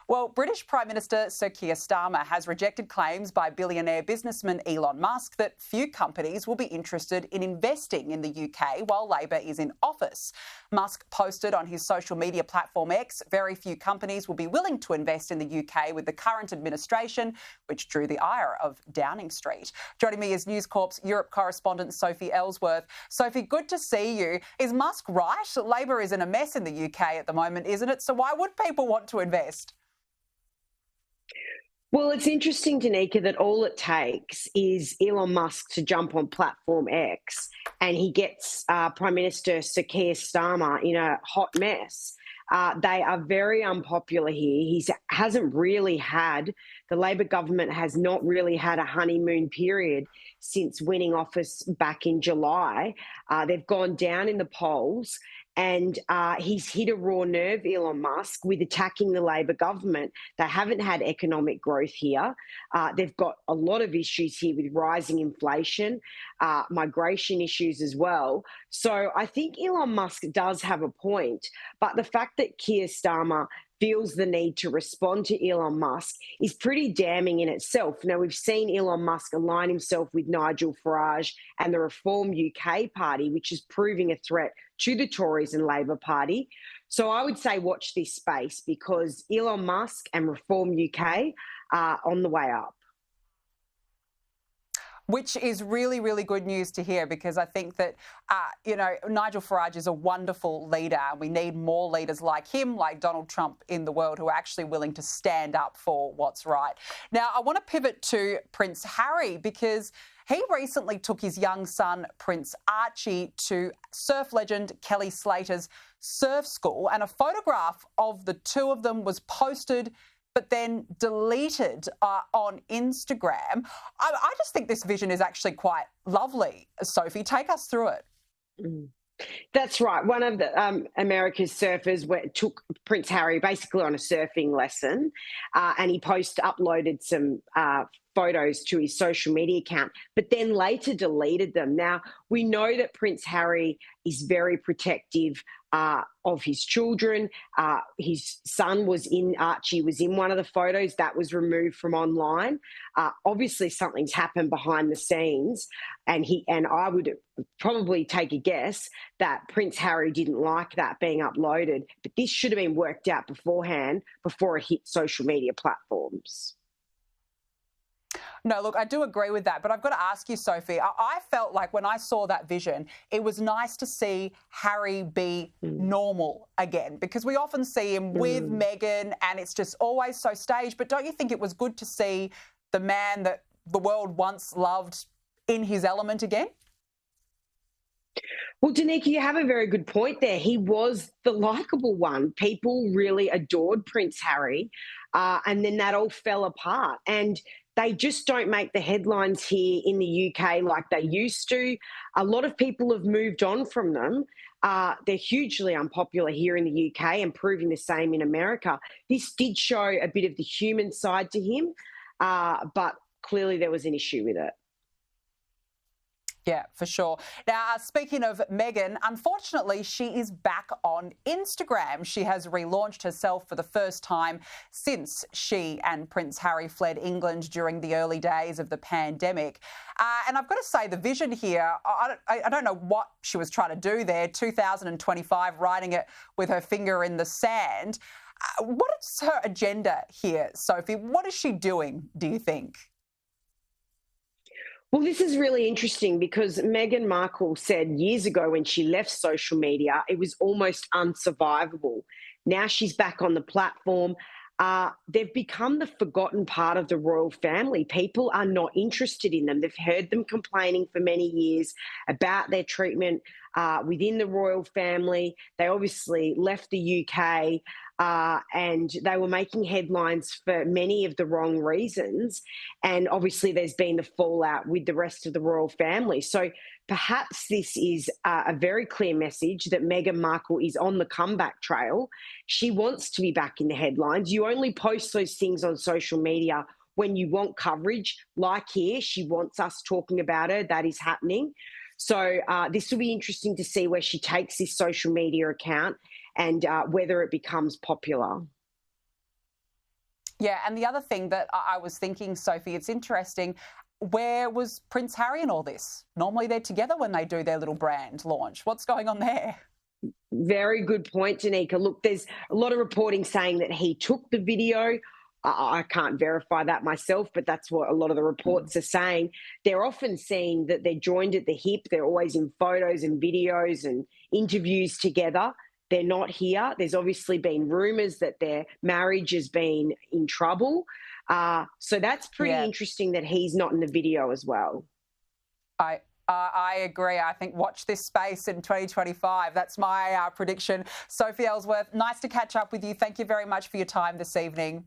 Well, British Prime Minister Sir Keir Starmer has rejected claims by billionaire businessman Elon Musk that few companies will be interested in investing in the UK while Labor is in office. Musk posted on his social media platform X, very few companies will be willing to invest in the UK with the current administration, which drew the ire of Downing Street. Joining me is News Corp's Europe correspondent Sophie Ellsworth. Sophie, good to see you. Is Musk right? Labor is in a mess in the UK at the moment, isn't it? So why would people want to invest? Well, it's interesting, Danica, that all it takes is Elon Musk to jump on platform X and he gets Prime Minister Sir Keir Starmer in a hot mess. They are very unpopular here. The Labor government has not really had a honeymoon period since winning office back in July. They've gone down in the polls. And he's hit a raw nerve, Elon Musk, with attacking the Labor government. They haven't had economic growth here. They've got a lot of issues here with rising inflation, migration issues as well. So I think Elon Musk does have a point. But the fact that Keir Starmer feels the need to respond to Elon Musk is pretty damning in itself. Now, we've seen Elon Musk align himself with Nigel Farage and the Reform UK party, which is proving a threat to the Tories and Labor Party. So I would say watch this space because Elon Musk and Reform UK are on the way up. Which is really, really good news to hear because I think that, Nigel Farage is a wonderful leader. We need more leaders like him, like Donald Trump in the world who are actually willing to stand up for what's right. Now, I want to pivot to Prince Harry because he recently took his young son, Prince Archie, to surf legend Kelly Slater's surf school, and a photograph of the two of them was posted but then deleted on Instagram. I just think this vision is actually quite lovely. Sophie, take us through it. That's right. One of the America's surfers took Prince Harry basically on a surfing lesson and he uploaded some photos to his social media account, but then later deleted them. Now, we know that Prince Harry is very protective of his children. His son Archie was in one of the photos that was removed from online. Obviously, something's happened behind the scenes, and I would probably take a guess that Prince Harry didn't like that being uploaded, but this should have been worked out beforehand before it hit social media platforms. No, look, I do agree with that. But I've got to ask you, Sophie, I felt like when I saw that vision, it was nice to see Harry be normal again, because we often see him with Meghan and it's just always so staged. But don't you think it was good to see the man that the world once loved in his element again? Well, Danica, you have a very good point there. He was the likeable one. People really adored Prince Harry, and then that all fell apart. And they just don't make the headlines here in the UK like they used to. A lot of people have moved on from them. They're hugely unpopular here in the UK and proving the same in America. This did show a bit of the human side to him, but clearly there was an issue with it. Yeah, for sure. Now, speaking of Meghan, unfortunately, she is back on Instagram. She has relaunched herself for the first time since she and Prince Harry fled England during the early days of the pandemic. And I've got to say, the vision here, I don't know what she was trying to do there, 2025, writing it with her finger in the sand. What is her agenda here, Sophie? What is she doing, do you think? Well, this is really interesting because Meghan Markle said years ago when she left social media, it was almost unsurvivable. Now she's back on the platform. They've become the forgotten part of the royal family. People are not interested in them. They've heard them complaining for many years about their treatment within the royal family. They obviously left the UK and they were making headlines for many of the wrong reasons. And obviously there's been the fallout with the rest of the royal family. So perhaps this is a very clear message that Meghan Markle is on the comeback trail. She wants to be back in the headlines. You only post those things on social media when you want coverage. Like here, she wants us talking about her. That is happening. So this will be interesting to see where she takes this social media account and whether it becomes popular. Yeah, and the other thing that I was thinking, Sophie, it's interesting. Where was Prince Harry in all this? Normally they're together when they do their little brand launch. What's going on there? Very good point, Danica. Look, there's a lot of reporting saying that he took the video. I can't verify that myself, but that's what a lot of the reports are saying. They're often seen that they're joined at the hip. They're always in photos and videos and interviews together. They're not here. There's obviously been rumours that their marriage has been in trouble. So that's pretty interesting that he's not in the video as well. I agree. I think watch this space in 2025. That's my prediction. Sophie Ellsworth, nice to catch up with you. Thank you very much for your time this evening.